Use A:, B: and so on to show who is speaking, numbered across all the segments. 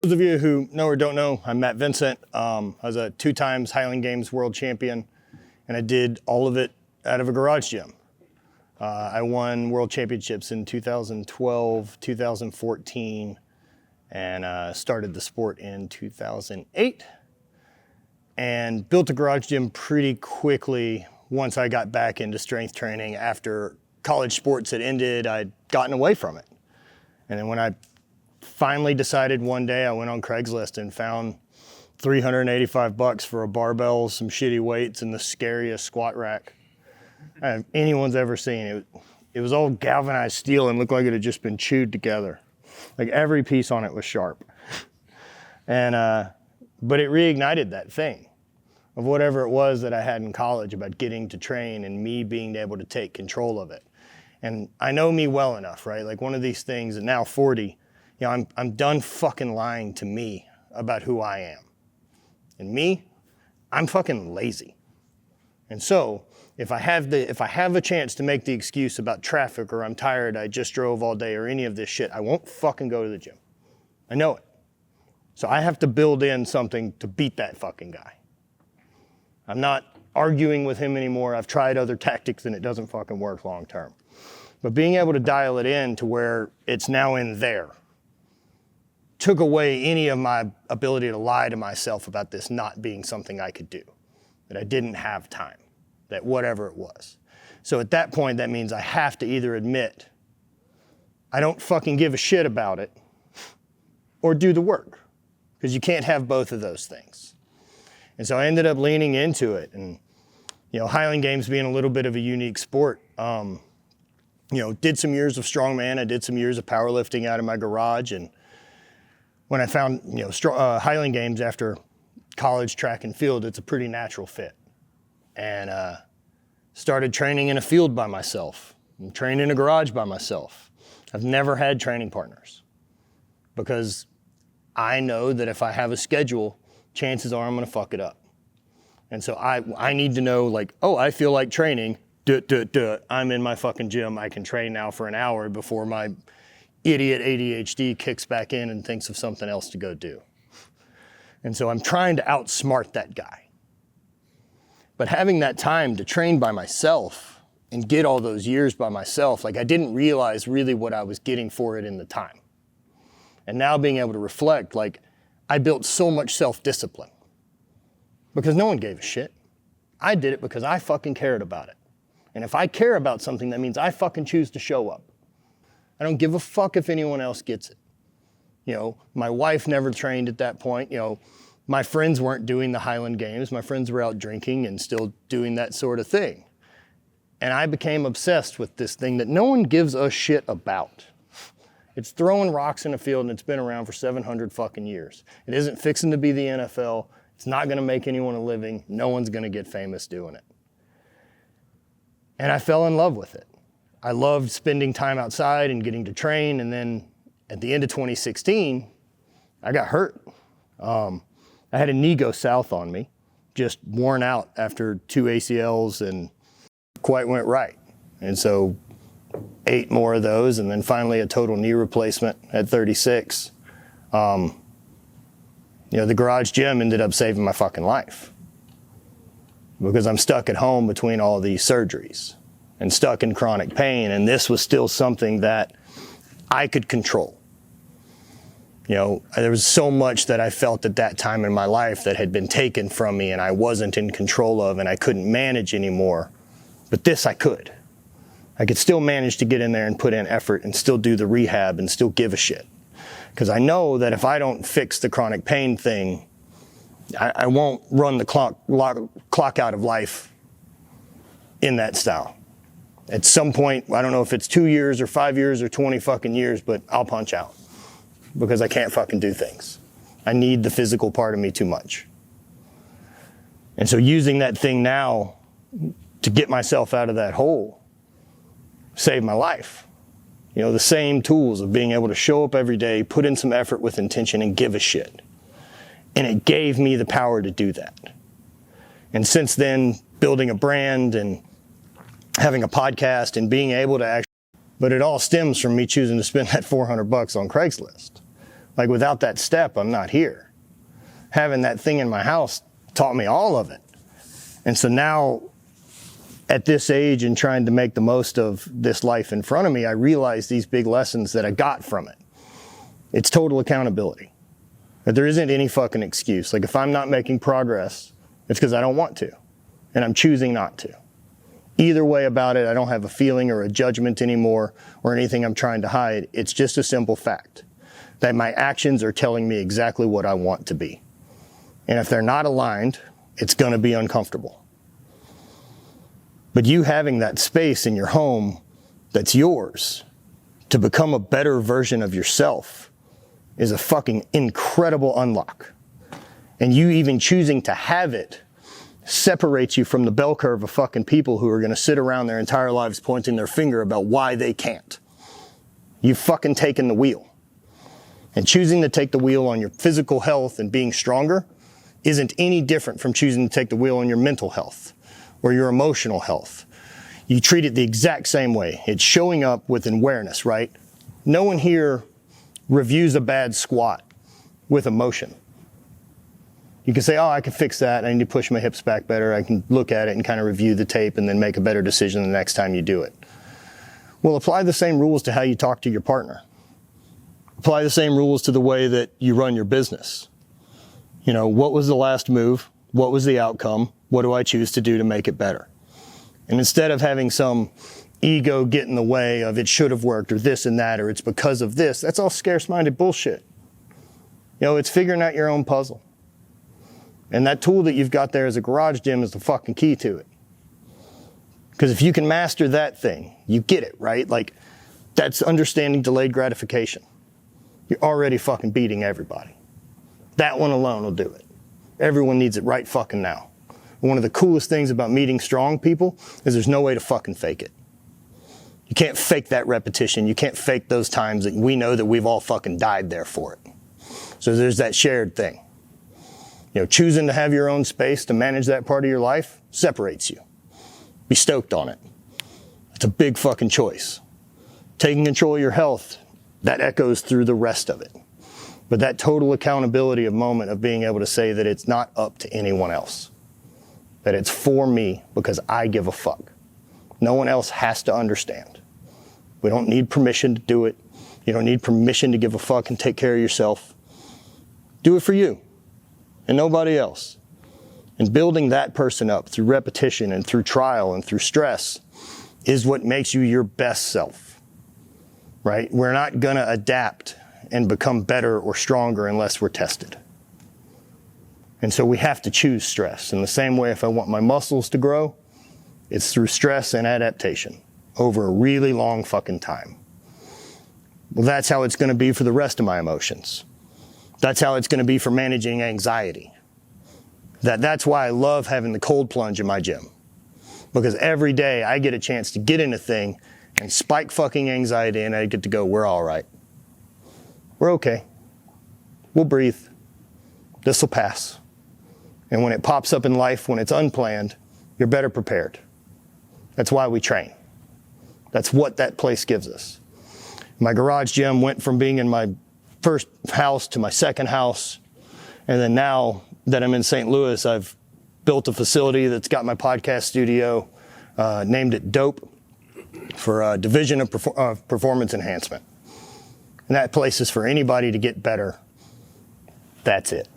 A: Those of you who know or don't know, I'm Matt Vincent. I was a 2 times Highland Games world champion, and I did all of it out of a garage gym. I won world championships in 2012, 2014, and started the sport in 2008. And built a garage gym pretty quickly once I got back into strength training. After college sports had ended, I'd gotten away from it. And then when I finally decided one day, I went on Craigslist and found $385 for a barbell, some shitty weights, and the scariest squat rack anyone's ever seen. It was all galvanized steel and looked like it had just been chewed together. Like every piece on it was sharp. And but it reignited that thing of whatever it was that I had in college about getting to train and me being able to take control of it. And I know me well enough, right? Like one of these things, and now 40, you know, I'm done fucking lying to me about who I am. And me, I'm fucking lazy. And so if I have a chance to make the excuse about traffic or I'm tired, I just drove all day or any of this shit, I won't fucking go to the gym. I know it. So I have to build in something to beat that fucking guy. I'm not arguing with him anymore. I've tried other tactics and it doesn't fucking work long term. But being able to dial it in to where it's now in there took away any of my ability to lie to myself about this not being something I could do, that I didn't have time, that whatever it was. So at that point, that means I have to either admit I don't fucking give a shit about it or do the work, because you can't have both of those things. And so I ended up leaning into it. And, you know, Highland Games being a little bit of a unique sport, you know, did some years of strongman. I did some years of powerlifting out of my garage. And when I found, you know, Highland Games after college track and field, it's a pretty natural fit. And started training in a field by myself and trained in a garage by myself. I've never had training partners because I know that if I have a schedule, chances are I'm gonna fuck it up. And so I need to know, like, oh, I feel like training, I'm in my fucking gym, I can train now for an hour before my idiot ADHD kicks back in and thinks of something else to go do. And so I'm trying to outsmart that guy. But having that time to train by myself and get all those years by myself, like I didn't realize really what I was getting for it in the time. And now being able to reflect, like I built so much self-discipline because no one gave a shit. I did it because I fucking cared about it. And if I care about something, that means I fucking choose to show up. I don't give a fuck if anyone else gets it. You know, my wife never trained at that point. You know, my friends weren't doing the Highland Games. My friends were out drinking and still doing that sort of thing. And I became obsessed with this thing that no one gives a shit about. It's throwing rocks in a field and it's been around for 700 fucking years. It isn't fixing to be the NFL. It's not gonna make anyone a living. No one's gonna get famous doing it. And I fell in love with it. I loved spending time outside and getting to train. And then at the end of 2016, I got hurt. I had a knee go south on me, just worn out after 2 ACLs and quite went right. And so 8 more of those, and then finally a total knee replacement at 36. You know, the garage gym ended up saving my fucking life because I'm stuck at home between all these surgeries and stuck in chronic pain, and this was still something that I could control. You know, there was so much that I felt at that time in my life that had been taken from me and I wasn't in control of and I couldn't manage anymore, but this I could. I could still manage to get in there and put in effort and still do the rehab and still give a shit. Because I know that if I don't fix the chronic pain thing, I won't run the clock out of life in that style. At some point, I don't know if it's 2 years or 5 years or 20 fucking years, but I'll punch out because I can't fucking do things. I need the physical part of me too much. And so using that thing now to get myself out of that hole saved my life. You know, the same tools of being able to show up every day, put in some effort with intention and give a shit. And it gave me the power to do that. And since then, building a brand and having a podcast and being able to actually, but it all stems from me choosing to spend that $400 on Craigslist. Like without that step, I'm not here. Having that thing in my house taught me all of it. And so now at this age and trying to make the most of this life in front of me, I realize these big lessons that I got from it. It's total accountability. That there isn't any fucking excuse. Like if I'm not making progress, it's because I don't want to. And I'm choosing not to. Either way about it, I don't have a feeling or a judgment anymore or anything I'm trying to hide. It's just a simple fact that my actions are telling me exactly what I want to be. And if they're not aligned, it's going to be uncomfortable. But you having that space in your home that's yours to become a better version of yourself is a fucking incredible unlock. And you even choosing to have it separates you from the bell curve of fucking people who are going to sit around their entire lives pointing their finger about why they can't. You've fucking taken the wheel. And choosing to take the wheel on your physical health and being stronger isn't any different from choosing to take the wheel on your mental health or your emotional health. You treat it the exact same way. It's showing up with awareness, right? No one here reviews a bad squat with emotion. You can say, oh, I can fix that. I need to push my hips back better. I can look at it and kind of review the tape and then make a better decision the next time you do it. Well, apply the same rules to how you talk to your partner. Apply the same rules to the way that you run your business. You know, what was the last move? What was the outcome? What do I choose to do to make it better? And instead of having some ego get in the way of it should have worked or this and that or it's because of this, that's all scarce-minded bullshit. You know, it's figuring out your own puzzle. And that tool that you've got there as a garage gym is the fucking key to it. Because if you can master that thing, you get it, right? Like, that's understanding delayed gratification. You're already fucking beating everybody. That one alone will do it. Everyone needs it right fucking now. One of the coolest things about meeting strong people is there's no way to fucking fake it. You can't fake that repetition. You can't fake those times that we know that we've all fucking died there for it. So there's that shared thing. You know, choosing to have your own space to manage that part of your life separates you. Be stoked on it. It's a big fucking choice. Taking control of your health, that echoes through the rest of it. But that total accountability of moment of being able to say that it's not up to anyone else. That it's for me because I give a fuck. No one else has to understand. We don't need permission to do it. You don't need permission to give a fuck and take care of yourself. Do it for you and nobody else. And building that person up through repetition and through trial and through stress is what makes you your best self, right? We're not gonna adapt and become better or stronger unless we're tested. And so we have to choose stress. In the same way, if I want my muscles to grow, it's through stress and adaptation over a really long fucking time. Well, that's how it's gonna be for the rest of my emotions. That's how it's gonna be for managing anxiety. That's why I love having the cold plunge in my gym. Because every day I get a chance to get in a thing and spike fucking anxiety and I get to go, we're all right. We're okay. We'll breathe. This will pass. And when it pops up in life, when it's unplanned, you're better prepared. That's why we train. That's what that place gives us. My garage gym went from being in my first house to my second house. And then now that I'm in St. Louis, I've built a facility that's got my podcast studio, named it DOPE, for a division of performance enhancement. And that place is for anybody to get better. That's it.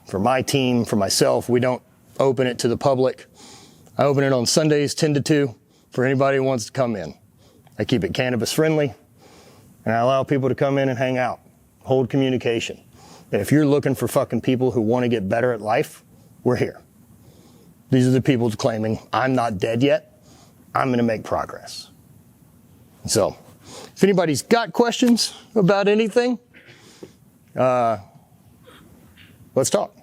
A: For my team, for myself, we don't open it to the public. I open it on Sundays, 10 to 2, for anybody who wants to come in. I keep it cannabis friendly, and I allow people to come in and hang out, hold communication. And if you're looking for fucking people who want to get better at life, we're here. These are the people claiming, I'm not dead yet, I'm gonna make progress. So, if anybody's got questions about anything, let's talk.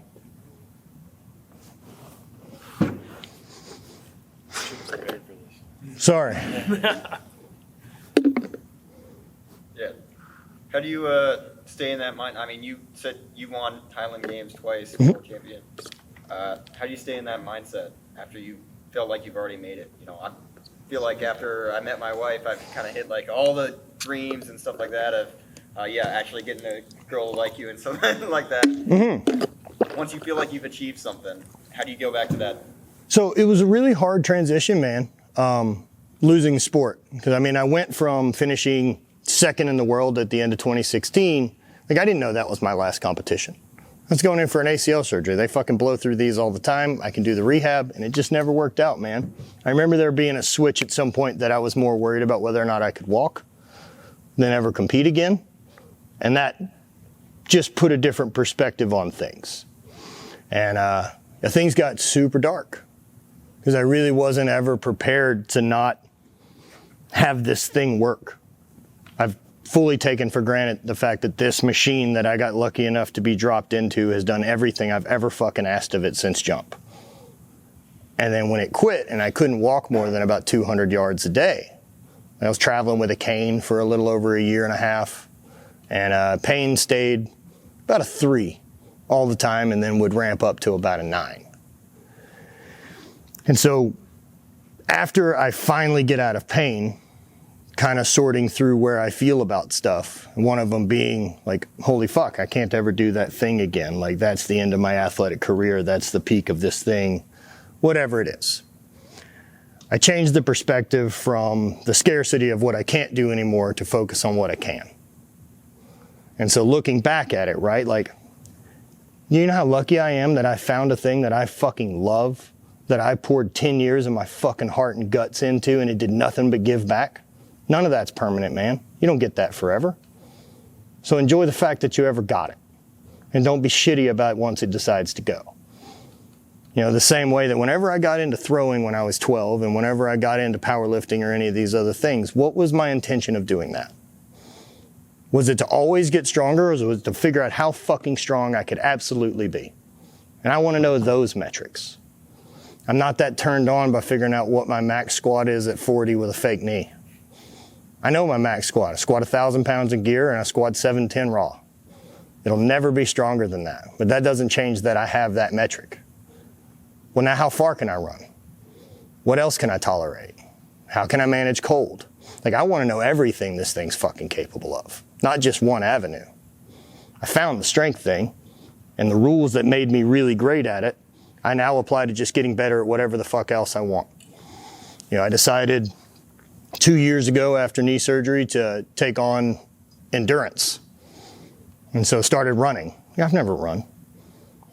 A: Sorry.
B: Yeah. How do you stay in that mind? I mean, you said you won Highland Games twice, world champion. How do you stay in that mindset after you feel like you've already made it? You know, I feel like after I met my wife, I've kind of hit like all the dreams and stuff like that of actually getting a girl like you and something like that. Once you feel like you've achieved something, how do you go back to that?
A: So it was a really hard transition, man, losing sport. Because, I mean, I went from finishing second in the world at the end of 2016. Like, I didn't know that was my last competition. I was going in for an ACL surgery. They fucking blow through these all the time. I can do the rehab, and it just never worked out, man. I remember there being a switch at some point that I was more worried about whether or not I could walk than ever compete again. And that just put a different perspective on things. And things got super dark because I really wasn't ever prepared to not have this thing work. I've fully taken for granted the fact that this machine that I got lucky enough to be dropped into has done everything I've ever fucking asked of it since jump. And then when it quit and I couldn't walk more than about 200 yards a day, I was traveling with a cane for a little over a year and a half, and pain stayed about a 3 all the time and then would ramp up to about a 9. And so after I finally get out of pain, kind of sorting through where I feel about stuff, and one of them being like, holy fuck, I can't ever do that thing again. Like, that's the end of my athletic career. That's the peak of this thing, whatever it is. I changed the perspective from the scarcity of what I can't do anymore to focus on what I can. And so looking back at it, right, like, you know how lucky I am that I found a thing that I fucking love, that I poured 10 years of my fucking heart and guts into, and it did nothing but give back? None of that's permanent, man. You don't get that forever. So enjoy the fact that you ever got it. And don't be shitty about it once it decides to go. You know, the same way that whenever I got into throwing when I was 12, and whenever I got into powerlifting or any of these other things, what was my intention of doing that? Was it to always get stronger, or was it to figure out how fucking strong I could absolutely be? And I want to know those metrics. I'm not that turned on by figuring out what my max squat is at 40 with a fake knee. I know my max squat. I squat 1,000 pounds in gear and I squat 710 raw. It'll never be stronger than that. But that doesn't change that I have that metric. Well, now how far can I run? What else can I tolerate? How can I manage cold? Like, I want to know everything this thing's fucking capable of, not just one avenue. I found the strength thing, and the rules that made me really great at it, I now apply to just getting better at whatever the fuck else I want. You know, I decided 2 years ago after knee surgery to take on endurance. And so started running. I've never run.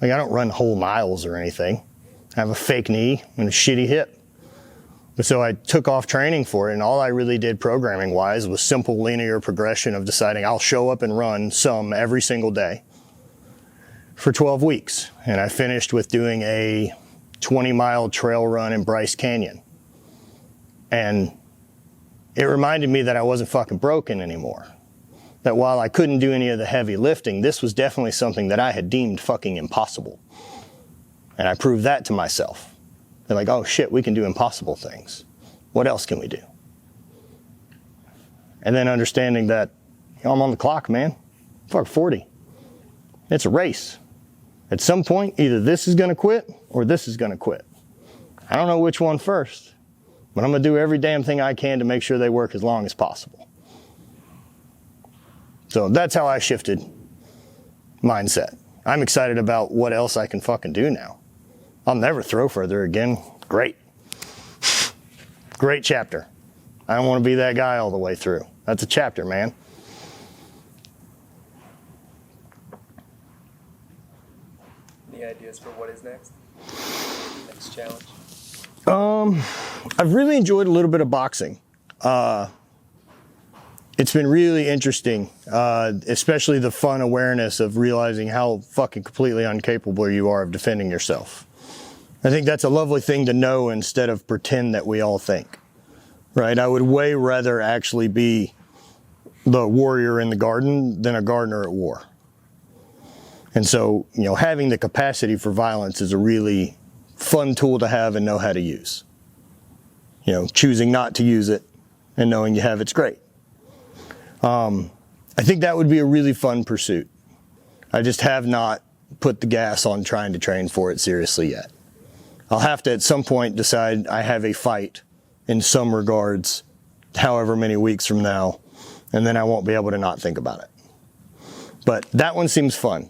A: Like, I don't run whole miles or anything. I have a fake knee and a shitty hip. But so I took off training for it, and all I really did programming wise was simple linear progression of deciding I'll show up and run some every single day for 12 weeks. And I finished with doing a 20-mile trail run in Bryce Canyon. And it reminded me that I wasn't fucking broken anymore. That while I couldn't do any of the heavy lifting, this was definitely something that I had deemed fucking impossible. And I proved that to myself. They're like, oh shit, we can do impossible things. What else can we do? And then understanding that, you know, I'm on the clock, man. Fuck 40. It's a race. At some point, either this is gonna quit or this is gonna quit. I don't know which one first, but I'm gonna do every damn thing I can to make sure they work as long as possible. So that's how I shifted mindset. I'm excited about what else I can fucking do now. I'll never throw further again. Great. Great chapter. I don't want to be that guy all the way through. That's a chapter, man.
C: Any ideas for what is next? Next challenge?
A: I've really enjoyed a little bit of boxing. It's been really interesting, especially the fun awareness of realizing how fucking completely incapable you are of defending yourself. I think that's a lovely thing to know instead of pretend that we all think, right? I would way rather actually be the warrior in the garden than a gardener at war. And so, you know, having the capacity for violence is a really fun tool to have and know how to use. You know, choosing not to use it and knowing you have it's great. I think that would be a really fun pursuit. I just have not put the gas on trying to train for it seriously yet. I'll have to at some point decide I have a fight in some regards, however many weeks from now, and then I won't be able to not think about it. But that one seems fun.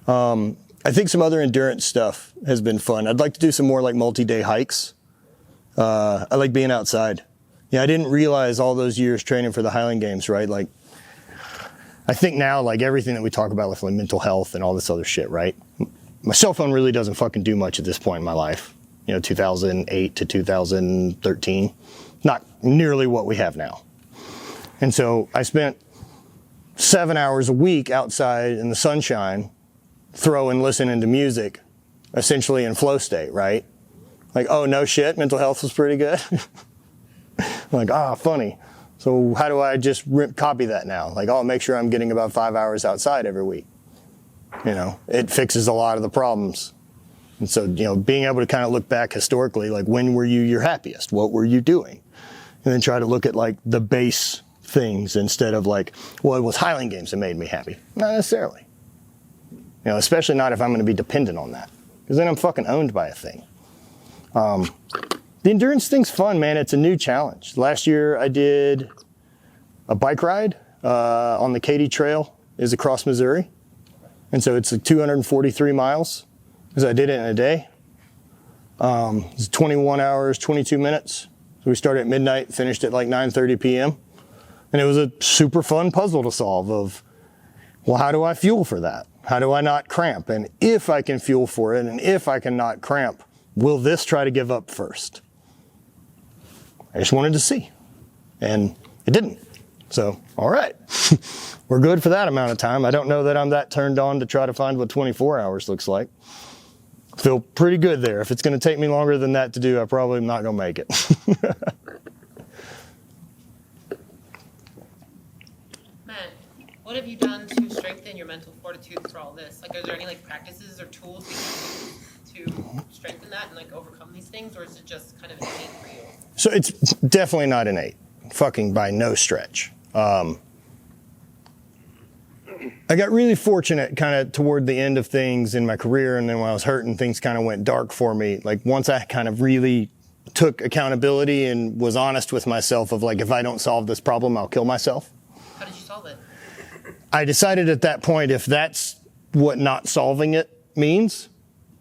A: I think some other endurance stuff has been fun. I'd like to do some more like multi-day hikes. I like being outside. Yeah, I didn't realize all those years training for the Highland Games, right? Like, I think now, like everything that we talk about with like mental health and all this other shit, right? My cell phone really doesn't fucking do much at this point in my life. 2008 to 2013, not nearly what we have now. And so I spent 7 hours a week outside in the sunshine, listening to music, essentially in flow state, right? Like, oh, no shit, mental health was pretty good. Like, funny. So how do I just copy that now? Like, make sure I'm getting about 5 hours outside every week. It fixes a lot of the problems. And so, being able to kind of look back historically, like when were you your happiest? What were you doing? And then try to look at like the base things instead of like, well, it was Highland Games that made me happy. Not necessarily. Especially not if I'm going to be dependent on that. Because then I'm fucking owned by a thing. The endurance thing's fun, man. It's a new challenge. Last year I did a bike ride on the Katy Trail is across Missouri. And so it's like 243 miles because I did it in a day. It's 21 hours, 22 minutes. So we started at midnight, finished at like 9:30 p.m. And it was a super fun puzzle to solve of, well, how do I fuel for that? How do I not cramp? And if I can fuel for it and if I can not cramp, will this try to give up first? I just wanted to see. And it didn't. So, all right. We're good for that amount of time. I don't know that I'm that turned on to try to find what 24 hours looks like. Feel pretty good there. If it's going to take me longer than that to do, I probably am not going to make it.
D: Matt, what have you done to strengthen your mental fortitude for all this? Like, are there any like practices or tools you can use to strengthen that and like overcome these things, or is it just kind of innate for you?
A: So it's definitely not innate, fucking by no stretch. I got really fortunate kind of toward the end of things in my career, and then when I was hurting, things kind of went dark for me. Like once I kind of really took accountability and was honest with myself of like, if I don't solve this problem, I'll kill myself.
D: How did you solve it?
A: I decided at that point, if that's what not solving it means,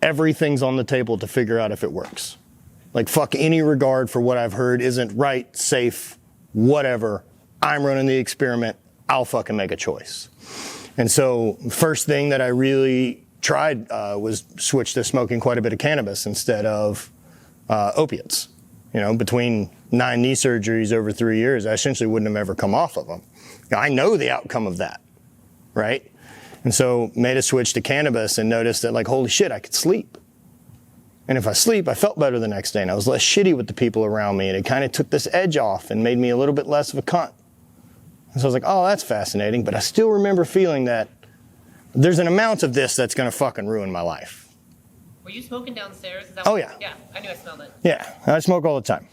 A: everything's on the table to figure out if it works. Like fuck any regard for what I've heard isn't right, safe, whatever. I'm running the experiment. I'll fucking make a choice. And so first thing that I really tried was switch to smoking quite a bit of cannabis instead of opiates. Between 9 knee surgeries over 3 years, I essentially wouldn't have ever come off of them. I know the outcome of that, right? And so made a switch to cannabis and noticed that like, holy shit, I could sleep. And if I sleep, I felt better the next day and I was less shitty with the people around me, and it kind of took this edge off and made me a little bit less of a cunt. And so I was like, oh, that's fascinating, but I still remember feeling that there's an amount of this that's going to fucking ruin my life.
D: Were you smoking downstairs? Is that
A: Oh, yeah.
D: Yeah, I knew I smelled it.
A: Yeah, I smoke all the time.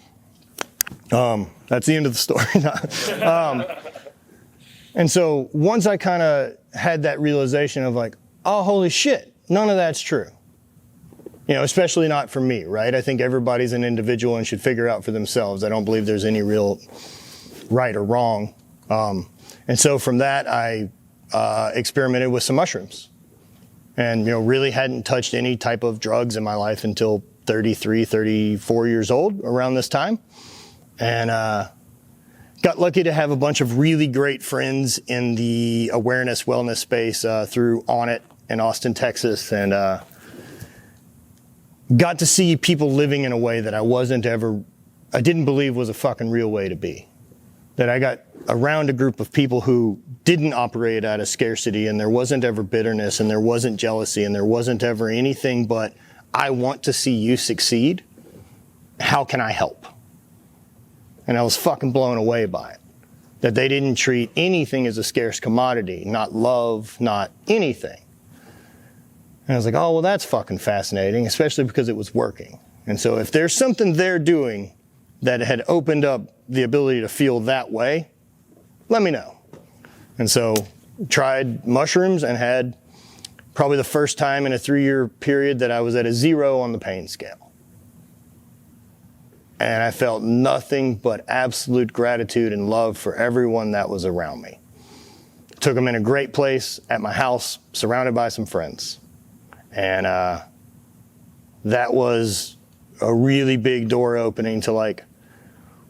A: That's the end of the story. And so once I kind of had that realization of like, oh, holy shit, none of that's true. Especially not for me, right? I think everybody's an individual and should figure out for themselves. I don't believe there's any real right or wrong. And so from that, I experimented with some mushrooms and, really hadn't touched any type of drugs in my life until 33, 34 years old around this time. And got lucky to have a bunch of really great friends in the awareness wellness space through ONNIT in Austin, Texas. And got to see people living in a way that I didn't believe was a fucking real way to be. That I got around a group of people who didn't operate out of scarcity, and there wasn't ever bitterness, and there wasn't jealousy, and there wasn't ever anything but, I want to see you succeed. How can I help? And I was fucking blown away by it. That they didn't treat anything as a scarce commodity, not love, not anything. And I was like, oh, well, that's fucking fascinating, especially because it was working. And so if there's something they're doing that had opened up the ability to feel that way, let me know. And so tried mushrooms and had probably the first time in a 3-year period that I was at a 0 on the pain scale. And I felt nothing but absolute gratitude and love for everyone that was around me. took them in a great place at my house, surrounded by some friends. And that was a really big door opening to like,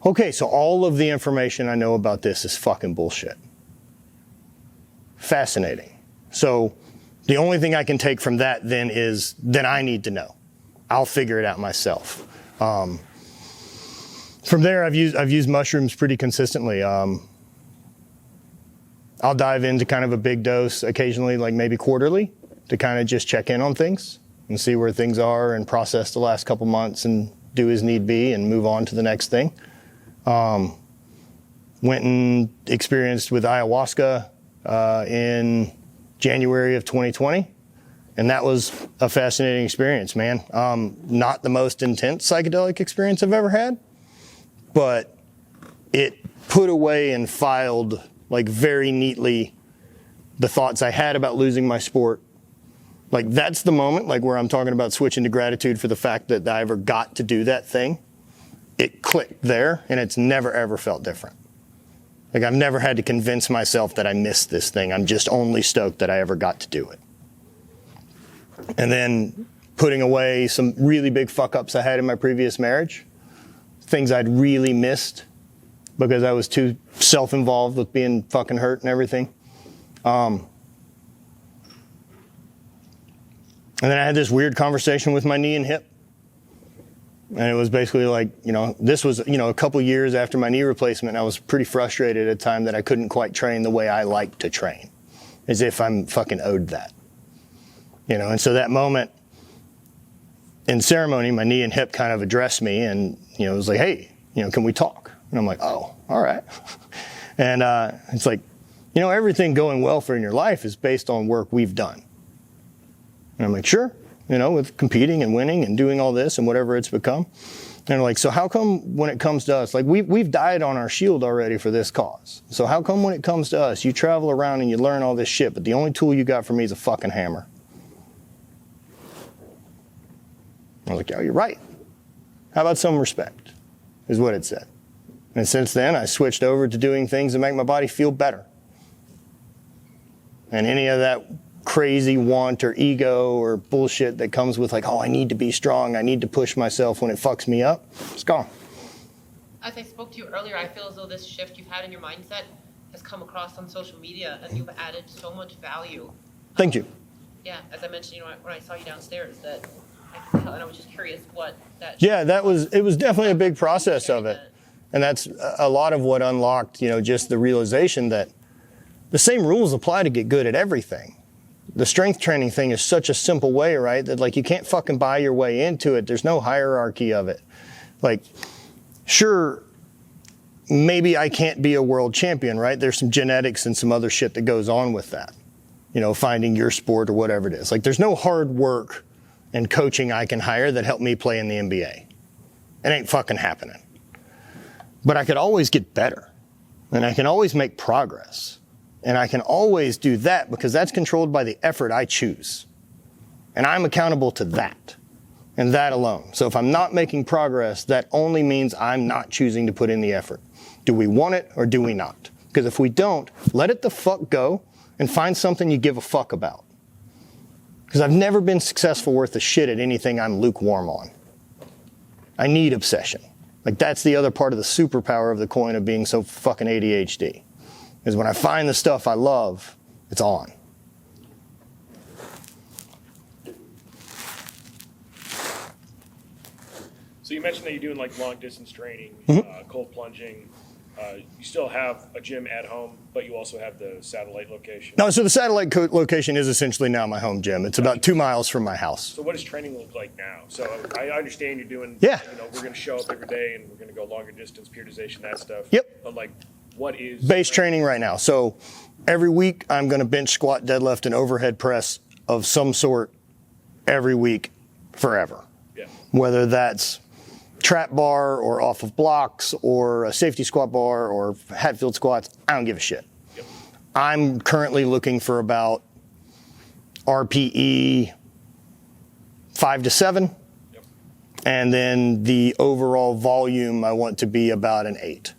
A: okay, so all of the information I know about this is fucking bullshit. Fascinating. So the only thing I can take from that then is, then I need to know. I'll figure it out myself. From there, I've used mushrooms pretty consistently. I'll dive into kind of a big dose occasionally, like maybe quarterly, to kind of just check in on things and see where things are and process the last couple months and do as need be and move on to the next thing. Went and experienced with ayahuasca in January of 2020. And that was a fascinating experience, man. Not the most intense psychedelic experience I've ever had, but it put away and filed like very neatly the thoughts I had about losing my sport. Like that's the moment like where I'm talking about switching to gratitude for the fact that I ever got to do that thing. It clicked there and it's never ever felt different. Like I've never had to convince myself that I missed this thing. I'm just only stoked that I ever got to do it. And then putting away some really big fuck ups I had in my previous marriage, things I'd really missed because I was too self-involved with being fucking hurt and everything. And then I had this weird conversation with my knee and hip. And it was basically like, this was, a couple years after my knee replacement. I was pretty frustrated at a time that I couldn't quite train the way I like to train, as if I'm fucking owed that. And so that moment in ceremony, my knee and hip kind of addressed me and, it was like, hey, can we talk? And I'm like, oh, all right. And it's like, everything going well for in your life is based on work we've done. And I'm like, sure, with competing and winning and doing all this and whatever it's become. And I'm like, so how come when it comes to us, like we've died on our shield already for this cause. So how come when it comes to us, you travel around and you learn all this shit, but the only tool you got for me is a fucking hammer? I was like, oh, you're right. How about some respect, is what it said. And since then, I switched over to doing things that make my body feel better. And any of that crazy want or ego or bullshit that comes with like, oh, I need to be strong, I need to push myself when it fucks me up, it's gone.
D: As I spoke to you earlier, I feel as though this shift you've had in your mindset has come across on social media and you've added so much value.
A: Thank you.
D: Yeah, as I mentioned, when I saw you downstairs, that I could tell, and I was just curious what that.
A: Yeah, it was definitely a big process of it. And that's a lot of what unlocked, just the realization that the same rules apply to get good at everything. The strength training thing is such a simple way, right? That like you can't fucking buy your way into it. There's no hierarchy of it. Like, sure, maybe I can't be a world champion, right? There's some genetics and some other shit that goes on with that. Finding your sport or whatever it is. Like there's no hard work and coaching I can hire that help me play in the NBA. It ain't fucking happening. But I could always get better. And I can always make progress. And I can always do that because that's controlled by the effort I choose. And I'm accountable to that and that alone. So if I'm not making progress, that only means I'm not choosing to put in the effort. Do we want it or do we not? Because if we don't, let it the fuck go and find something you give a fuck about. Because I've never been successful worth a shit at anything I'm lukewarm on. I need obsession. Like that's the other part of the superpower of the coin of being so fucking ADHD. Is when I find the stuff I love, it's on.
E: So you mentioned that you're doing like long distance training, cold plunging. You still have a gym at home, but you also have the satellite location.
A: No, so the satellite location is essentially now my home gym. It's about 2 miles from my house.
E: So what does training look like now? So I understand you're doing,
A: Yeah.
E: We're going to show up every day and we're going to go longer distance, periodization, that stuff.
A: Yep.
E: But like, what is
A: base training right now? So every week I'm going to bench, squat, deadlift, and overhead press of some sort every week forever.
E: Yeah.
A: Whether that's trap bar or off of blocks or a safety squat bar or Hatfield squats, I don't give a shit.
E: Yep.
A: I'm currently looking for about RPE 5 to 7.
E: Yep.
A: And then the overall volume I want to be about an 8.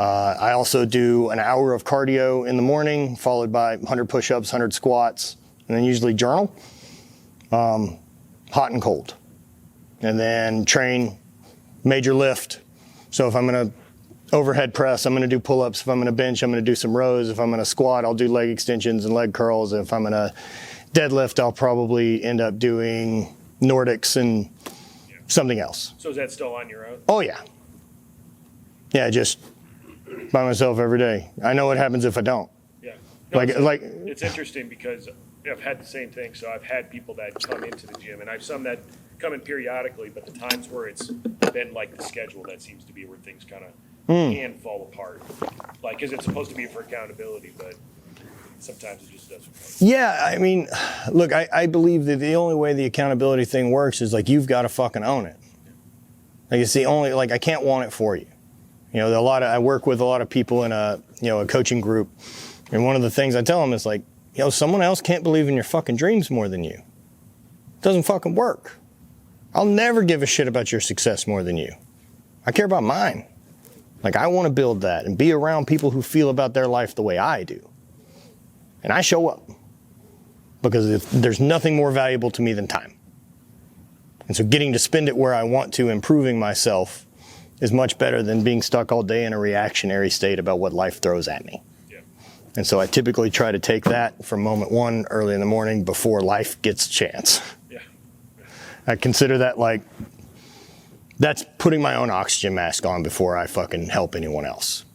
A: I also do an hour of cardio in the morning, followed by 100 push-ups, 100 squats, and then usually journal, hot and cold. And then train major lift. So if I'm gonna overhead press, I'm gonna do pull-ups. If I'm gonna bench, I'm gonna do some rows. If I'm gonna squat, I'll do leg extensions and leg curls. If I'm gonna deadlift, I'll probably end up doing Nordics and something else.
E: So is that still on your own?
A: Oh yeah. Yeah, just by myself every day. I know what happens if I don't.
E: Yeah.
A: It's
E: It's interesting because I've had the same thing. So I've had people that come into the gym, and I've some that come in periodically, but the times where it's been like the schedule, that seems to be where things kind of can fall apart. Like, because it's supposed to be for accountability, but sometimes it just doesn't work.
A: Yeah, I mean, look, I believe that the only way the accountability thing works is like you've got to fucking own it. Like it's the only, like I can't want it for you. You know, I work with a lot of people in a coaching group, and one of the things I tell them is like, someone else can't believe in your fucking dreams more than you. It doesn't fucking work. I'll never give a shit about your success more than you. I care about mine. Like I want to build that and be around people who feel about their life the way I do. And I show up because there's nothing more valuable to me than time. And so getting to spend it where I want to, improving myself, is much better than being stuck all day in a reactionary state about what life throws at me.
E: Yeah.
A: And so I typically try to take that from moment one early in the morning before life gets a chance.
E: Yeah.
A: I consider that like, that's putting my own oxygen mask on before I fucking help anyone else.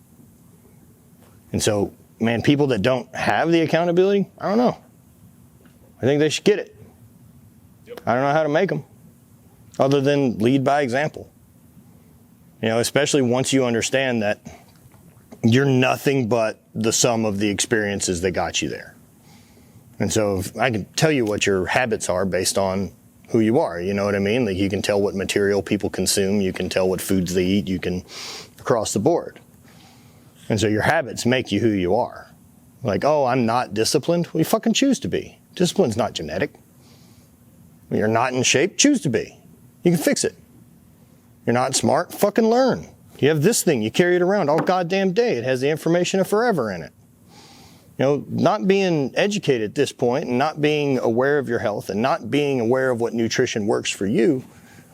A: And so, man, people that don't have the accountability, I don't know. I think they should get it.
E: Yep.
A: I don't know how to make them, other than lead by example. Especially once you understand that you're nothing but the sum of the experiences that got you there. And so if I can tell you what your habits are based on who you are, you know what I mean? Like you can tell what material people consume, you can tell what foods they eat, you can across the board. And so your habits make you who you are. Like, oh, I'm not disciplined. Well, you fucking choose to be. Discipline's not genetic. When you're not in shape, choose to be. You can fix it. You're not smart, fucking learn. You have this thing, you carry it around all goddamn day. It has the information of forever in it. Not being educated at this point and not being aware of your health and not being aware of what nutrition works for you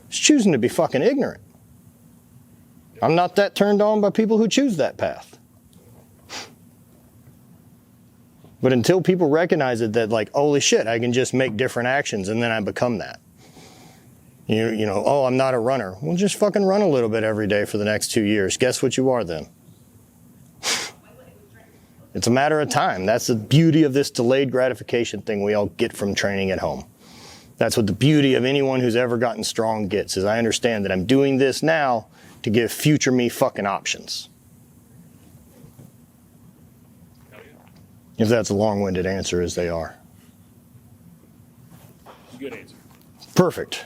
A: is choosing to be fucking ignorant. I'm not that turned on by people who choose that path. But until people recognize it, that like, holy shit, I can just make different actions and then I become that. Oh, I'm not a runner. Well, just fucking run a little bit every day for the next 2 years. Guess what you are then? It's a matter of time. That's the beauty of this delayed gratification thing we all get from training at home. That's what the beauty of anyone who's ever gotten strong gets, is I understand that I'm doing this now to give future me fucking options. If that's a long-winded answer, as they are.
E: Good answer.
A: Perfect.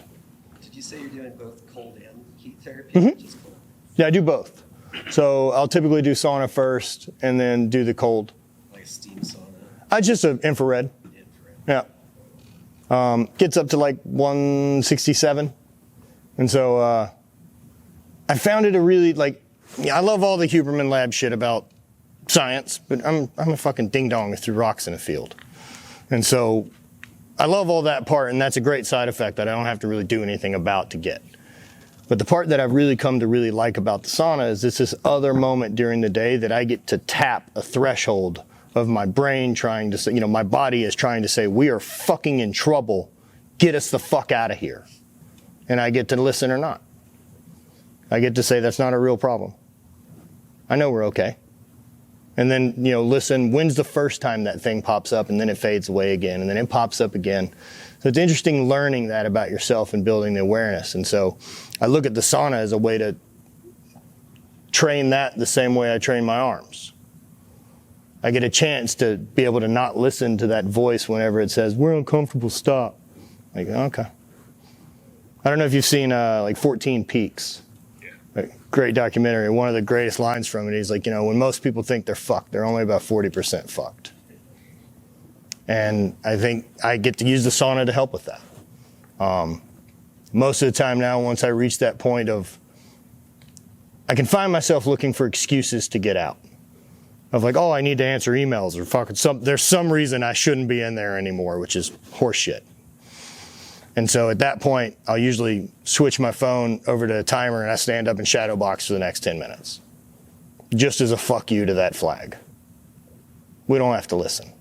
F: Did you say you're doing both cold and heat therapy?
A: Mm-hmm.
F: Just cold?
A: Yeah, I do both. So I'll typically do sauna first and then do the cold.
F: Like a steam sauna?
A: Just an infrared.
F: Infrared.
A: Yeah. Gets up to like 167. And so I found it a really I love all the Huberman Lab shit about science, but I'm a fucking ding-dong who threw rocks in a field. And so I love all that part, and that's a great side effect that I don't have to really do anything about to get. But the part that I've really come to really like about the sauna is this other moment during the day that I get to tap a threshold of my brain trying to say, my body is trying to say, we are fucking in trouble. Get us the fuck out of here. And I get to listen or not. I get to say, that's not a real problem. I know we're okay. And then, listen, when's the first time that thing pops up, and then it fades away again, and then it pops up again. So it's interesting learning that about yourself and building the awareness. And so I look at the sauna as a way to train that the same way I train my arms. I get a chance to be able to not listen to that voice whenever it says, we're uncomfortable, stop. Like, okay. I don't know if you've seen 14 Peaks. A great documentary. One of the greatest lines from it is like, when most people think they're fucked, they're only about 40% fucked. And I think I get to use the sauna to help with that. Most of the time now, once I reach that point of I can find myself looking for excuses to get out. Of like, oh, I need to answer emails or fucking there's some reason I shouldn't be in there anymore, which is horseshit. And so at that point, I'll usually switch my phone over to a timer and I stand up and shadow box for the next 10 minutes. Just as a fuck you to that flag. We don't have to listen.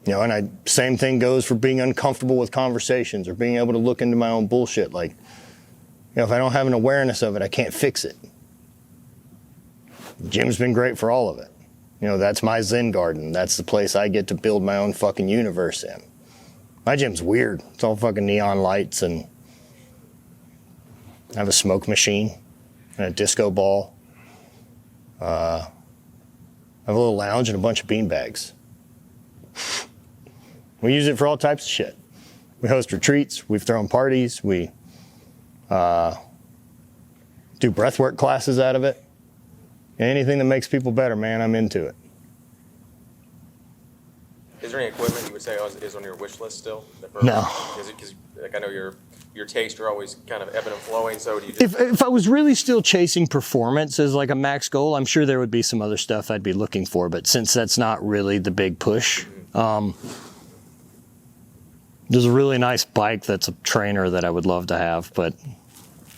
A: You know, and same thing goes for being uncomfortable with conversations or being able to look into my own bullshit. Like, you know, if I don't have an awareness of it, I can't fix it. Gym's been great for all of it. You know, that's my Zen garden. That's the place I get to build my own fucking universe in. My gym's weird. It's all fucking neon lights, and I have a smoke machine and a disco ball. I have a little lounge and a bunch of bean bags. We use it for all types of shit. We host retreats. We've thrown parties. We do breathwork classes out of it. Anything that makes people better, man, I'm into it.
G: Is there any equipment you would say is on your wish list still?
A: No.
G: Because like I know your tastes are always kind of ebbing and flowing. So do you just...
A: If I was really still chasing performance as like a max goal, I'm sure there would be some other stuff I'd be looking for. But since that's not really the big push, there's a really nice bike that's a trainer that I would love to have, but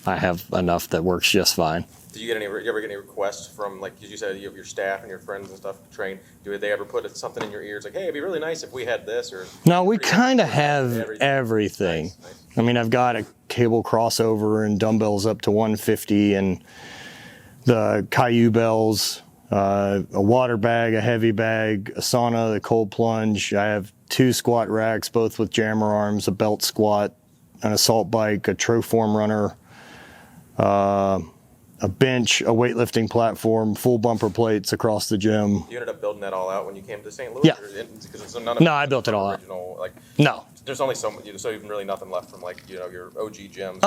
A: I have enough that works just fine.
G: Do you ever get any requests from, like, as you said, you have your staff and your friends and stuff to train? Do they ever put something in your ears like, hey, it'd be really nice if we had this? Or
A: no, we kind of have everything.
G: Nice.
A: I mean, I've got a cable crossover and dumbbells up to 150 and the Caillou bells, a water bag, a heavy bag, a sauna, the cold plunge. I have 2 squat racks, both with jammer arms, a belt squat, an assault bike, a Troform runner, a bench, a weightlifting platform, full bumper plates across the gym.
G: You ended up building that all out when you came to St. Louis?
A: Yeah.
G: No,
A: I built it all out.
G: Like,
A: No.
G: There's only so even really nothing left from, like, you know, your OG gyms.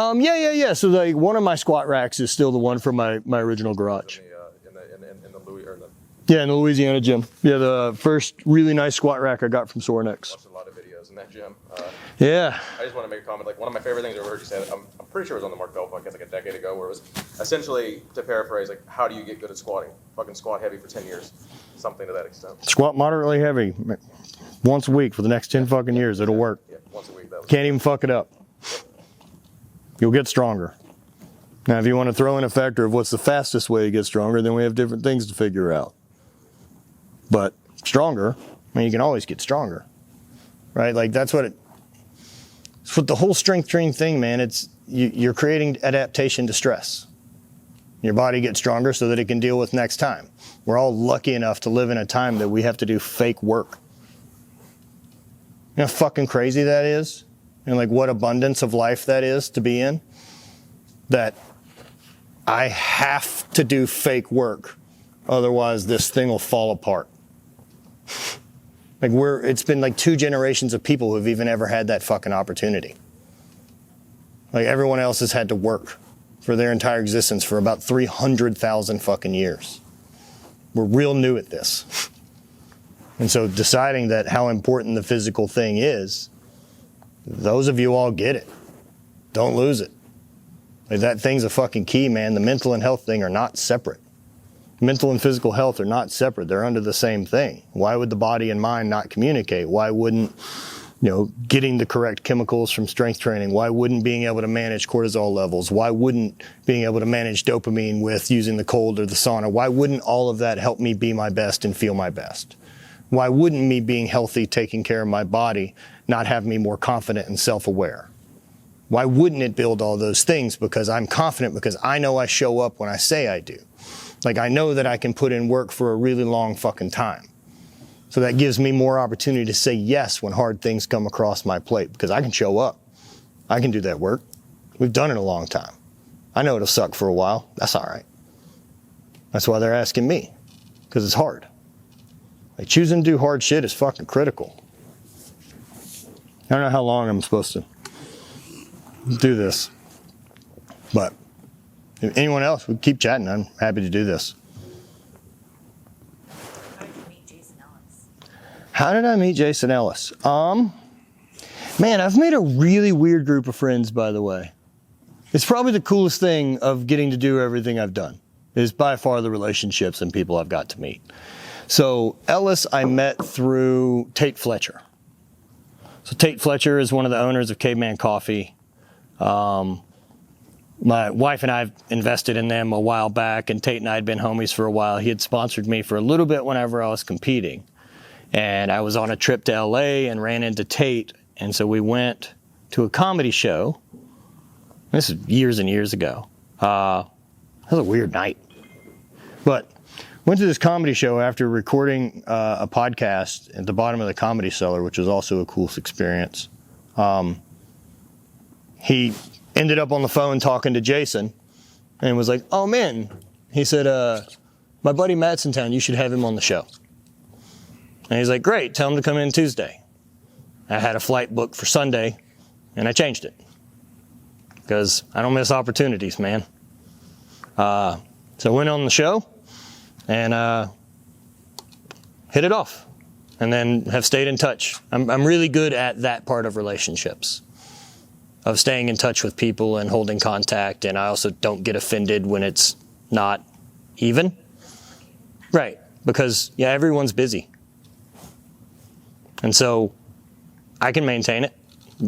A: Yeah. So like one of my squat racks is still the one from my original garage.
G: In the Louis, or in the,
A: Yeah, in the Louisiana gym. Yeah, the first really nice squat rack I got from Sorenex.
G: watched a lot of videos in that gym.
A: Yeah.
G: I just want to make a comment. Like, one of my favorite things I ever heard you say, I'm pretty sure it was on the Mark Bell podcast like a decade ago, where it was essentially, to paraphrase, like, how do you get good at squatting? Fucking squat heavy for 10 years. Something to that extent.
A: Squat moderately heavy once a week for the next 10 fucking years. It'll work.
G: Yeah, once a week. That was
A: Can't even fuck it up. You'll get stronger. Now, if you want to throw in a factor of what's the fastest way to get stronger, then we have different things to figure out. But stronger, I mean, you can always get stronger, right? Like it's what the whole strength training thing, man. It's you're creating adaptation to stress. Your body gets stronger so that it can deal with next time. We're all lucky enough to live in a time that we have to do fake work. You know how fucking crazy that is? And like what abundance of life that is to be in? That I have to do fake work. Otherwise this thing will fall apart. Like it's been like 2 generations of people who've even ever had that fucking opportunity. Like everyone else has had to work for their entire existence for about 300,000 fucking years. We're real new at this. And so deciding that how important the physical thing is, those of you all get it. Don't lose it. Like that thing's a fucking key, man. The mental and health thing are not separate. Mental and physical health are not separate. They're under the same thing. Why would the body and mind not communicate? Why wouldn't, getting the correct chemicals from strength training? Why wouldn't being able to manage cortisol levels? Why wouldn't being able to manage dopamine with using the cold or the sauna? Why wouldn't all of that help me be my best and feel my best? Why wouldn't me being healthy, taking care of my body, not have me more confident and self-aware? Why wouldn't it build all those things? Because I'm confident, because I know I show up when I say I do. Like I know that I can put in work for a really long fucking time. So that gives me more opportunity to say yes when hard things come across my plate, because I can show up. I can do that work. We've done it a long time. I know it'll suck for a while. That's all right. That's why they're asking me, because it's hard. Like choosing to do hard shit is fucking critical. I don't know how long I'm supposed to do this, but if anyone else would keep chatting, I'm happy to do this.
H: How did you meet Jason Ellis?
A: How did I meet Jason Ellis? Man, I've made a really weird group of friends, by the way. it's probably the coolest thing of getting to do everything I've done is by far the relationships and people I've got to meet. So Ellis, I met through Tate Fletcher. So Tate Fletcher is one of the owners of Caveman Coffee. My wife and I have invested in them a while back, and Tate and I had been homies for a while. He had sponsored me for a little bit whenever I was competing. And I was on a trip to LA and ran into Tate, and so we went to a comedy show. This is years and years ago. That was a weird night. But went to this comedy show after recording a podcast at the bottom of the Comedy Cellar, which was also a cool experience. He ended up on the phone talking to Jason and was like, oh man, he said, my buddy Matt's in town, you should have him on the show. And he's like, great, tell him to come in Tuesday. I had a flight booked for Sunday and I changed it because I don't miss opportunities, man. So I went on the show and hit it off and then have stayed in touch. I'm really good at that part of relationships, of staying in touch with people and holding contact, and I also don't get offended when it's not even. Right, because yeah, everyone's busy. And so I can maintain it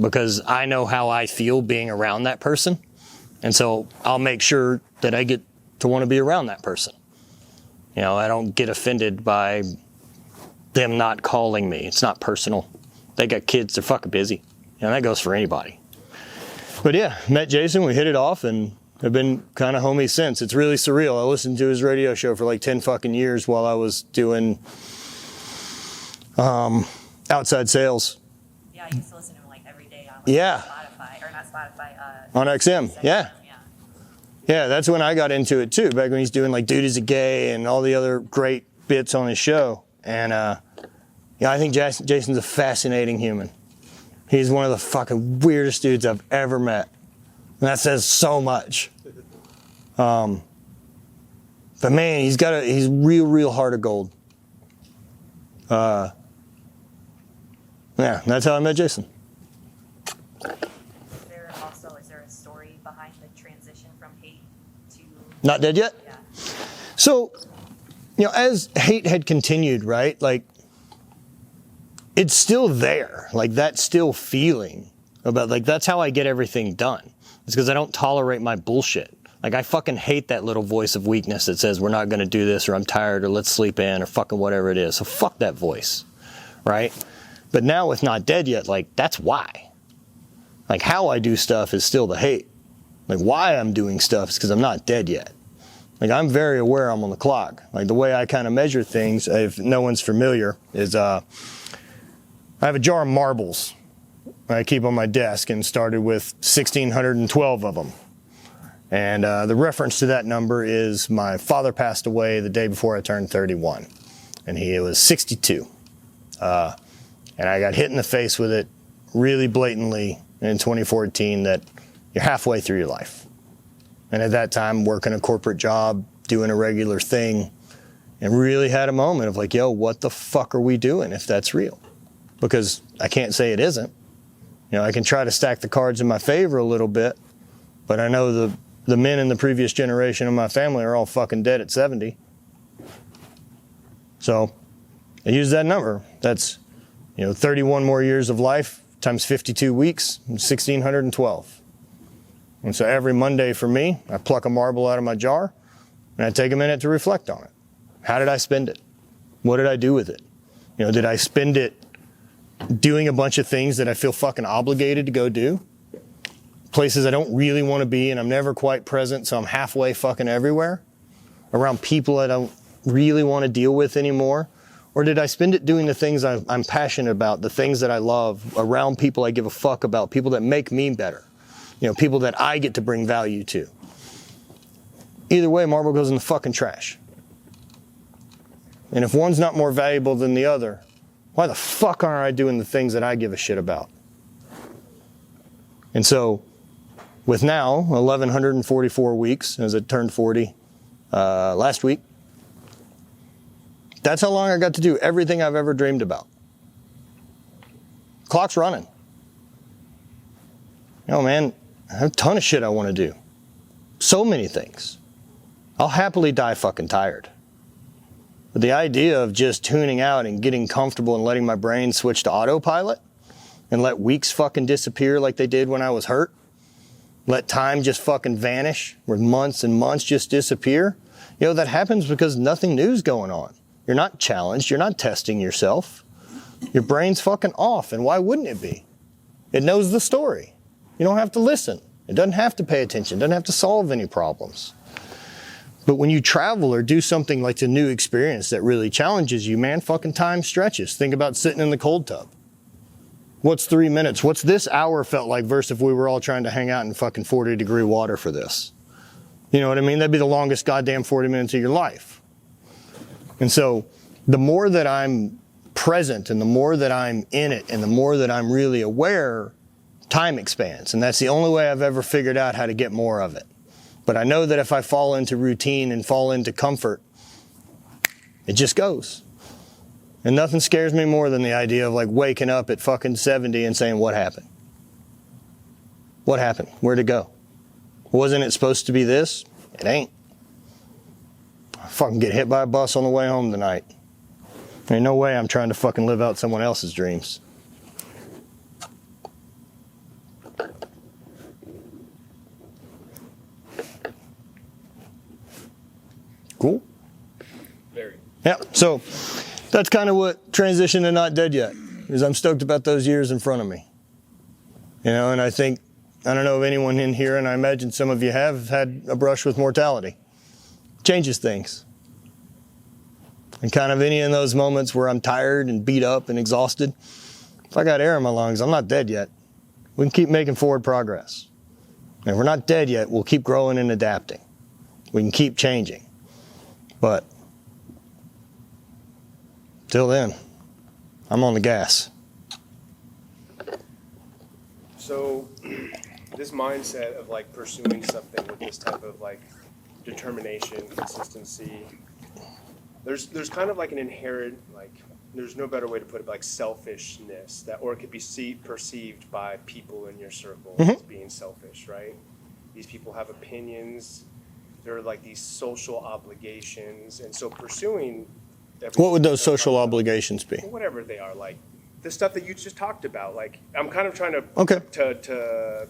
A: because I know how I feel being around that person. And so I'll make sure that I get to want to be around that person. You know, I don't get offended by them not calling me. It's not personal. They got kids, they're fucking busy. You know, that goes for anybody. But yeah, met Jason, we hit it off, and have been kind of homies since. It's really surreal. I listened to his radio show for like 10 fucking years while I was doing outside sales.
H: Yeah, I used to listen to him like every day on Spotify, or not Spotify.
A: On XM, yeah. Yeah, that's when I got into it too, back when he's doing like Dude Is a Gay and all the other great bits on his show. And yeah, I think Jason's a fascinating human. He's one of the fucking weirdest dudes I've ever met. And that says so much. But man, he's real heart of gold. Yeah, that's how I met Jason.
H: Is there a story behind the transition from hate to...
A: Not dead yet?
H: Yeah.
A: So, you know, as hate had continued, right? Like, it's still there. Like, that's still feeling about, like, that's how I get everything done. It's because I don't tolerate my bullshit. Like, I fucking hate that little voice of weakness that says we're not going to do this, or I'm tired, or let's sleep in, or fucking whatever it is. So fuck that voice, right? But now with Not Dead Yet, like, that's why. Like, how I do stuff is still the hate. Like, why I'm doing stuff is because I'm not dead yet. Like, I'm very aware I'm on the clock. Like, the way I kind of measure things, if no one's familiar, is I have a jar of marbles I keep on my desk, and started with 1,612 of them. And the reference to that number is my father passed away the day before I turned 31, and he was 62. And I got hit in the face with it really blatantly in 2014 that you're halfway through your life. And at that time, working a corporate job, doing a regular thing, and really had a moment of like, yo, what the fuck are we doing if that's real? Because I can't say it isn't. You know, I can try to stack the cards in my favor a little bit, but I know the men in the previous generation of my family are all fucking dead at 70. So I use that number. That's, you know, 31 more years of life times 52 weeks, 1,612. And so every Monday for me, I pluck a marble out of my jar and I take a minute to reflect on it. How did I spend it? What did I do with it? You know, did I spend it doing a bunch of things that I feel fucking obligated to go do? Places I don't really want to be, and I'm never quite present, so I'm halfway fucking everywhere, around people I don't really want to deal with anymore? Or did I spend it doing the things I'm passionate about, the things that I love, around people I give a fuck about, people that make me better, you know, people that I get to bring value to? Either way, marble goes in the fucking trash. And if one's not more valuable than the other, why the fuck aren't I doing the things that I give a shit about? And so, with now 1,144 weeks, as I turned 40 last week, that's how long I got to do everything I've ever dreamed about. Clock's running. You know, man, I have a ton of shit I want to do. So many things. I'll happily die fucking tired. But the idea of just tuning out and getting comfortable and letting my brain switch to autopilot and let weeks fucking disappear like they did when I was hurt, let time just fucking vanish, where months and months just disappear, you know, that happens because nothing new's going on. You're not challenged. You're not testing yourself. Your brain's fucking off, and why wouldn't it be? It knows the story. You don't have to listen. It doesn't have to pay attention. It doesn't have to solve any problems. But when you travel or do something like a new experience that really challenges you, man, fucking time stretches. Think about sitting in the cold tub. What's 3 minutes? What's this hour felt like versus if we were all trying to hang out in fucking 40-degree water for this? You know what I mean? That'd be the longest goddamn 40 minutes of your life. And so the more that I'm present and the more that I'm in it and the more that I'm really aware, time expands. And that's the only way I've ever figured out how to get more of it. But I know that if I fall into routine and fall into comfort, it just goes. And nothing scares me more than the idea of like waking up at fucking 70 and saying, what happened? What happened? Where'd it go? Wasn't it supposed to be this? It ain't. I fucking get hit by a bus on the way home tonight. Ain't no way I'm trying to fucking live out someone else's dreams. Cool?
E: Very.
A: Yeah, so that's kind of what transition to not dead yet, is I'm stoked about those years in front of me. You know, and I think, I don't know of anyone in here, and I imagine some of you have had a brush with mortality. Changes things. And kind of any of those moments where I'm tired and beat up and exhausted, if I got air in my lungs, I'm not dead yet. We can keep making forward progress. And if we're not dead yet, we'll keep growing and adapting. We can keep changing. But till then, I'm on the gas.
C: So this mindset of like pursuing something with this type of like determination, consistency, there's kind of like an inherent, like, there's no better way to put it, like selfishness that, or it could be perceived by people in your circle as being selfish, right? These people have opinions. There are like these social obligations, and so pursuing.
A: What would those social obligations be?
C: Whatever they are, like the stuff that you just talked about. Like I'm kind of trying to to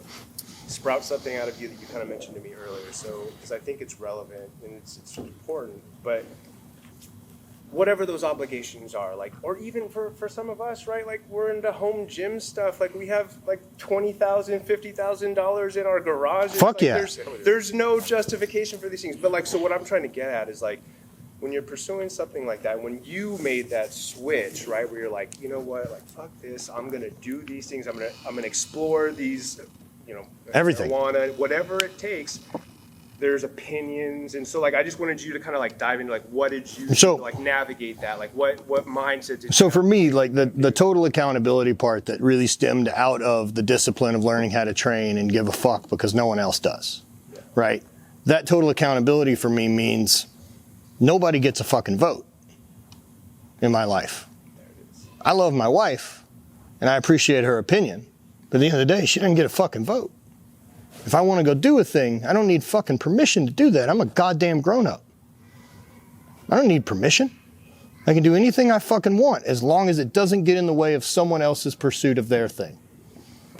C: sprout something out of you that you kind of mentioned to me earlier. So because I think it's relevant and it's important, but whatever those obligations are, like, or even for some of us, right? Like we're into home gym stuff. Like we have like $20,000, $50,000 in our garage.
A: Fuck
C: like,
A: yeah.
C: There's no justification for these things. But like, so what I'm trying to get at is like, when you're pursuing something like that, when you made that switch, right, where you're like, you know what, like fuck this, I'm gonna do these things. I'm gonna explore these, you know,
A: everything,
C: marijuana, whatever it takes. There's opinions, and so like I just wanted you to kind of like dive into like what did you do to like navigate that, like what mindset did you
A: for me, like the total accountability part that really stemmed out of the discipline of learning how to train and give a fuck because no one else does, right? That total accountability for me means nobody gets a fucking vote in my life. I love my wife and I appreciate her opinion, but at the end of the day, she doesn't get a fucking vote. If I want to go do a thing, I don't need fucking permission to do that. I'm a goddamn grown-up. I don't need permission. I can do anything I fucking want as long as it doesn't get in the way of someone else's pursuit of their thing.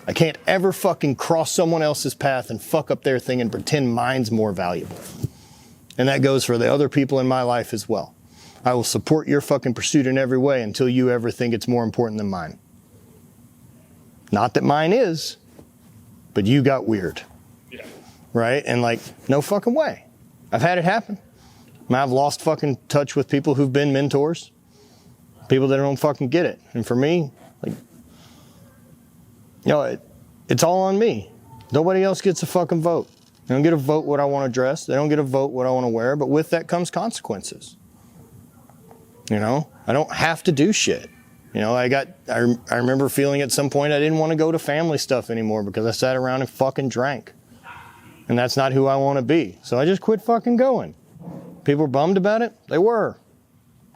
A: I can't ever fucking cross someone else's path and fuck up their thing and pretend mine's more valuable. And that goes for the other people in my life as well. I will support your fucking pursuit in every way until you ever think it's more important than mine. Not that mine is, but you got weird.
E: Yeah.
A: Right? And like, no fucking way. I've had it happen. I've lost fucking touch with people who've been mentors. People that don't fucking get it. And for me, like, you know, it's all on me. Nobody else gets a fucking vote. They don't get a vote what I want to dress. They don't get a vote what I want to wear. But with that comes consequences. You know, I don't have to do shit. You know, I remember feeling at some point I didn't want to go to family stuff anymore because I sat around and fucking drank. And that's not who I want to be. So I just quit fucking going. People were bummed about it? They were.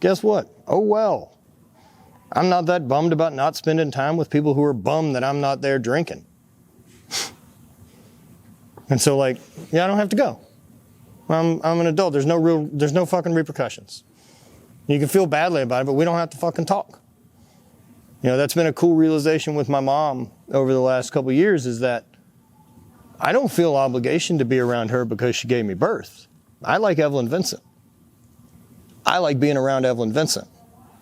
A: Guess what? Oh well. I'm not that bummed about not spending time with people who are bummed that I'm not there drinking. And so like, yeah, I don't have to go. I'm an adult. There's no fucking repercussions. You can feel badly about it, but we don't have to fucking talk. You know, that's been a cool realization with my mom over the last couple of years, is that I don't feel obligation to be around her because she gave me birth. I like Evelyn Vincent. I like being around Evelyn Vincent,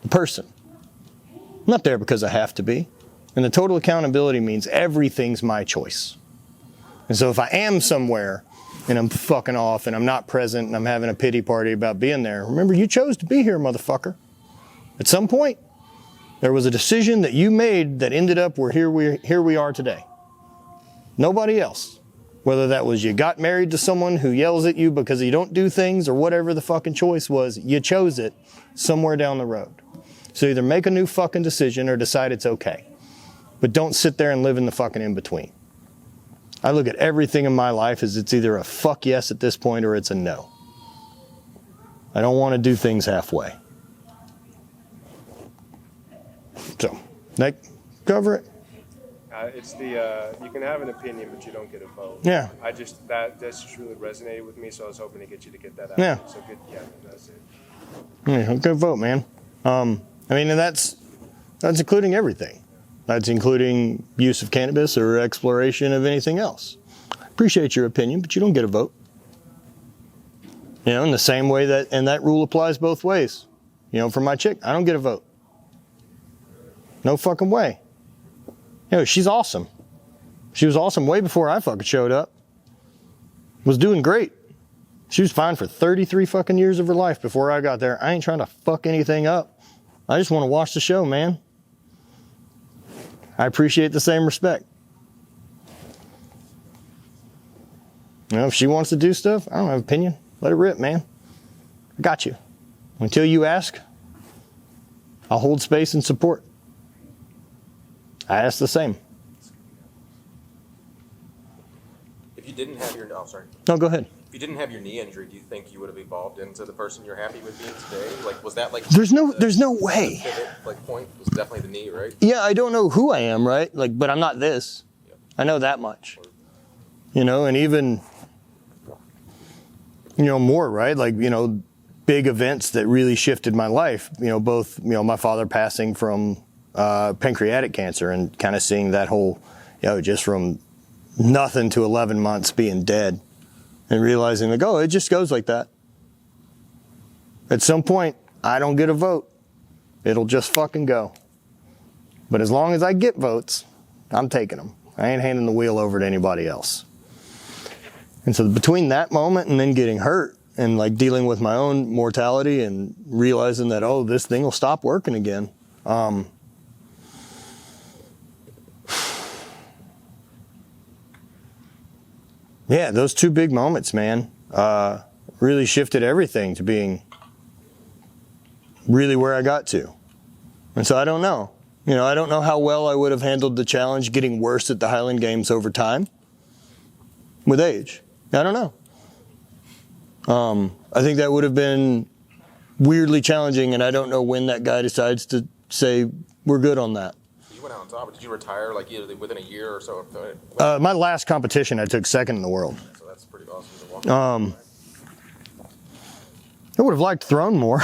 A: the person. I'm not there because I have to be. And the total accountability means everything's my choice. And so if I am somewhere and I'm fucking off and I'm not present and I'm having a pity party about being there, remember, you chose to be here, motherfucker. At some point, there was a decision that you made that ended up where here we are today. Nobody else. Whether that was you got married to someone who yells at you because you don't do things, or whatever the fucking choice was, you chose it somewhere down the road. So either make a new fucking decision or decide it's okay. But don't sit there and live in the fucking in-between. I look at everything in my life as it's either a fuck yes at this point or it's a no. I don't want to do things halfway. So, Nick, cover it.
C: It's the you can have an opinion, but you don't get a vote.
A: Yeah.
C: That just really resonated with me, so I was hoping to get you to get that out.
A: Yeah.
C: So good. Yeah, that's it.
A: Yeah, go vote, man. I mean, and that's including everything. That's including use of cannabis or exploration of anything else. Appreciate your opinion, but you don't get a vote. You know, in the same way that rule applies both ways. You know, for my chick, I don't get a vote. No fucking way. You know, she's awesome. She was awesome way before I fucking showed up. Was doing great. She was fine for 33 fucking years of her life before I got there. I ain't trying to fuck anything up. I just want to watch the show, man. I appreciate the same respect. You know, if she wants to do stuff, I don't have an opinion. Let it rip, man. I got you. Until you ask, I'll hold space and support. I ask the same.
G: If you didn't have your, oh, sorry.
A: No, go ahead.
G: If you didn't have your knee injury, do you think you would have evolved into the person you're happy with being today? Like, was that like
A: There's no way.
G: pivot, like point was definitely the knee, right?
A: Yeah, I don't know who I am, right? Like, but I'm not this.
G: Yep.
A: I know that much. You know, and even, you know, more, right? Like, you know, big events that really shifted my life. You know, both, you know, my father passing from pancreatic cancer and kind of seeing that whole, you know, just from nothing to 11 months being dead and realizing like, oh, it just goes like that. At some point, I don't get a vote. It'll just fucking go. But as long as I get votes, I'm taking them. I ain't handing the wheel over to anybody else. And so between that moment and then getting hurt and like dealing with my own mortality and realizing that, oh, this thing will stop working again. Yeah, those two big moments, man, really shifted everything to being really where I got to. And so I don't know. You know, I don't know how well I would have handled the challenge getting worse at the Highland Games over time with age. I don't know. I think that would have been weirdly challenging, and I don't know when that guy decides to say, we're good on that.
G: You went out on top, but did you retire like either within a year or so?
A: My last competition, I took second in the world.
G: So that's pretty awesome to walk.
A: I would have liked throwing more.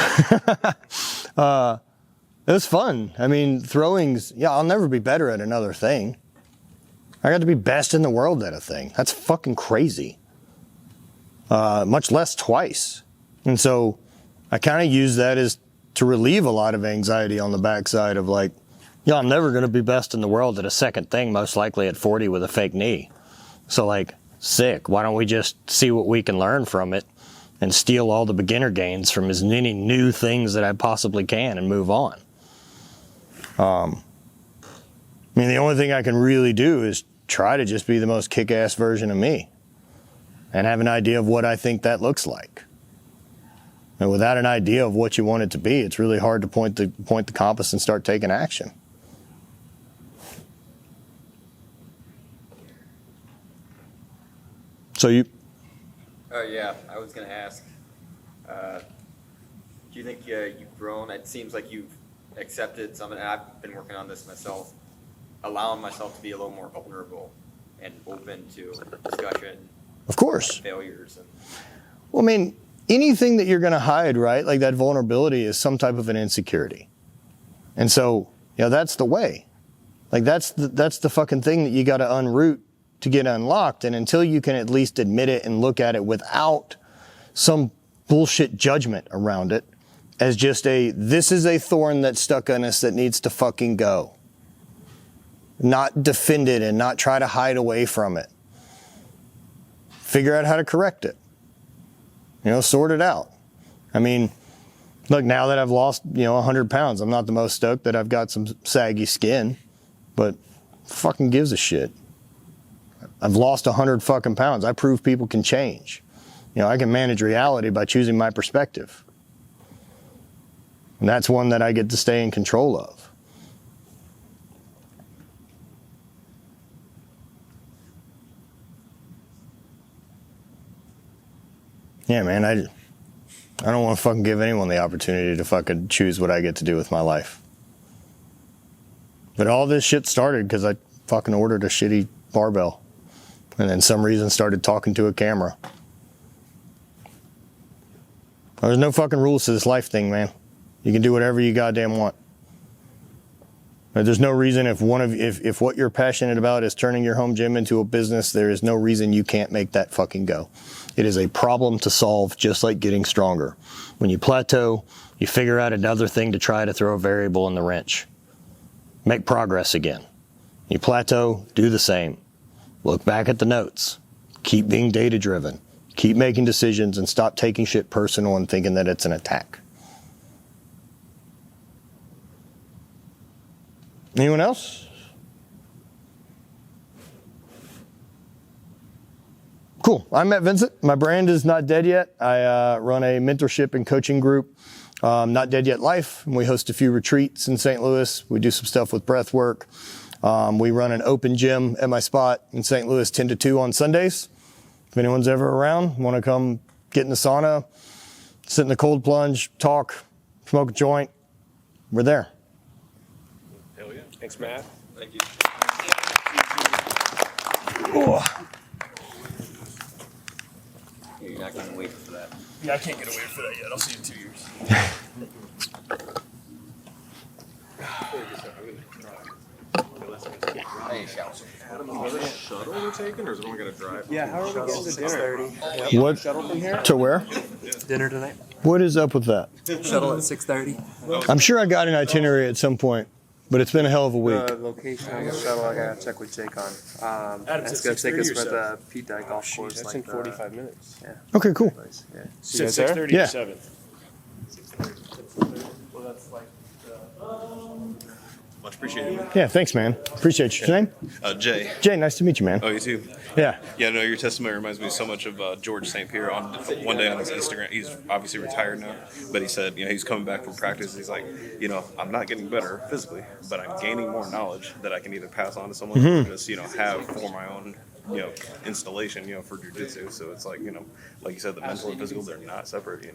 A: It was fun. I mean, throwing's, yeah, I'll never be better at another thing. I got to be best in the world at a thing. That's fucking crazy. Much less twice. And so I kind of use that as to relieve a lot of anxiety on the backside of like, yeah, I'm never going to be best in the world at a second thing, most likely at 40 with a fake knee. So like, sick. Why don't we just see what we can learn from it and steal all the beginner gains from as many new things that I possibly can and move on. I mean, the only thing I can really do is try to just be the most kick-ass version of me and have an idea of what I think that looks like. And without an idea of what you want it to be, it's really hard to point the compass and start taking action. So you...
B: Oh yeah, I was gonna ask, do you think you've grown? It seems like you've accepted something, and I've been working on this myself, allowing myself to be a little more vulnerable and open to discussion
A: Of course.
B: failures and
A: Well, I mean, anything that you're going to hide, right? Like that vulnerability is some type of an insecurity. And so, that's the way. Like that's the fucking thing that you got to unroot to get unlocked. And until you can at least admit it and look at it without some bullshit judgment around it as just this is a thorn that's stuck on us that needs to fucking go. Not defend it and not try to hide away from it. Figure out how to correct it. Sort it out. I mean, look, now that I've lost, 100 pounds, I'm not the most stoked that I've got some saggy skin, but fucking gives a shit. I've lost 100 fucking pounds. I prove people can change. I can manage reality by choosing my perspective. And that's one that I get to stay in control of. Yeah, man, I don't want to fucking give anyone the opportunity to fucking choose what I get to do with my life. But all this shit started because I fucking ordered a shitty barbell. And then some reason started talking to a camera. There's no fucking rules to this life thing, man. You can do whatever you goddamn want. But there's no reason if what you're passionate about is turning your home gym into a business, there is no reason you can't make that fucking go. It is a problem to solve, just like getting stronger. When you plateau, you figure out another thing to try to throw a variable in the wrench. Make progress again. You plateau, do the same. Look back at the notes. Keep being data driven. Keep making decisions and stop taking shit personal and thinking that it's an attack. Anyone else? Cool. I'm Matt Vincent. My brand is Not Dead Yet. I run a mentorship and coaching group, Not Dead Yet Life. And we host a few retreats in St. Louis. We do some stuff with breath work. We run an open gym at my spot in St. Louis 10 to 2 on Sundays. If anyone's ever around, want to come get in the sauna, sit in the cold plunge, talk, smoke a joint, we're there.
E: Hell yeah.
C: Thanks, Matt.
B: thank you.
A: Oh.
B: You're not going to wait for that.
E: Yeah, I can't get away for that yet. I'll see you in 2 years.
G: Shuttle we're taking, or is it only gonna drive?
C: Yeah, how are we getting to dinner?
A: What? To where?
I: Dinner tonight.
A: What is up with that?
I: Shuttle at 6:30.
A: I'm sure I got an itinerary at some point, but it's been a hell of a week.
I: The location on the shuttle, I gotta check with Jake on.
E: Adam's
I: It's
E: at
I: gonna take us
E: 6:30 or
I: for
E: 7?
I: the Pete Dyke golf course.
C: That's
I: like
C: in
I: the
C: 45 minutes.
A: Okay, cool.
I: place, yeah.
C: You guys there?
E: 6:30
A: Yeah.
E: or 7?
I: Well, that's like
J: Much appreciated.
A: Yeah, thanks, man. Appreciate your name.
J: Jay.
A: Jay, nice to meet you, man.
J: Oh, you too.
A: Yeah.
J: Yeah, no, your testimony reminds me so much of George St. Pierre. On one day on his Instagram, he's obviously retired now, but he said, he's coming back from practice. He's like, I'm not getting better physically, but I'm gaining more knowledge that I can either pass on to someone or just, have for my own, installation, for jujitsu. So it's like, like you said, the mental and physical, they're not separate,